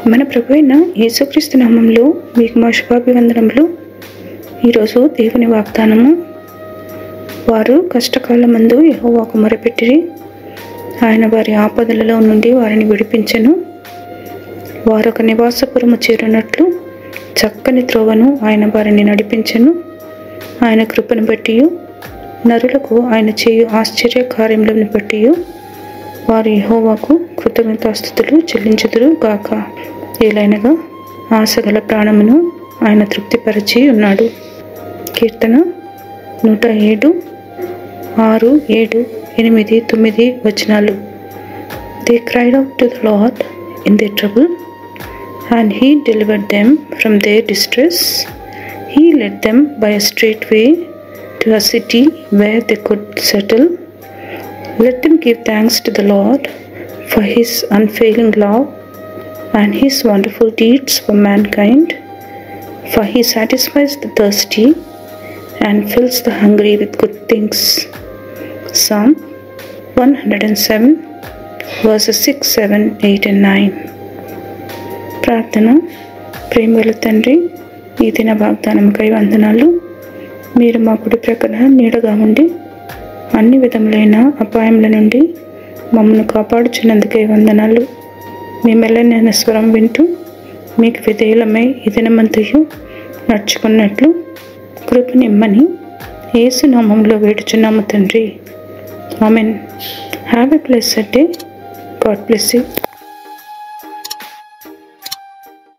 మన ప్రభు అయిన యేసుక్రీస్తు నామంలో మీకు మా శుభాభివందనములు. ఈరోజు దేవుని వాగ్దానము. వారు కష్టకాలమందు యెహోవాకు మొరపెట్టిరి, ఆయన వారి ఆపదలలో నుండి వారిని విడిపించెను. వారొక నివాసపురము చేరునట్లు చక్కని త్రోవను ఆయన వారిని నడిపించెను. ఆయన కృపను బట్టి నరులకు ఆయన చేయు ఆశ్చర్య కార్యములను బట్టి వారు యెహోవాకు కృతజ్ఞతాస్తుతులు చెల్లించుదురు గాక. ఏలైనగా ఆశగల ప్రాణమును ఆయన తృప్తిపరిచి ఉన్నాడు. కీర్తన 107, 6, 7, 8, 9 వచనాలు. They cried out to the Lord in their trouble, and He delivered them from their distress. He led them by a straight way to a city where they could settle. Let them give thanks to the Lord for His unfailing love and His wonderful deeds for mankind, for He satisfies the thirsty and fills the hungry with good things. Psalm 107 verses 6, 7, 8 and 9. ప్రార్థన. ప్రేమగల తండ్రి, ఈ దిన వాగ్దానముకై వందనాలు. మీరు మా కుడి ప్రక్కన నీడగా ఉండి అన్ని విధములైన అపాయముల నుండి మమ్మల్ని కాపాడుచున్నందుకై వందనాలు. మీ మెల్లనైన స్వరం వింటూ మీకు విధేయులమై ఈ దినమంతయు నడుచుకున్నట్లు కృపనిమ్మని యేసు నామములో వేడుచున్నాము తండ్రి. Amen. Have a blessed day. God bless you.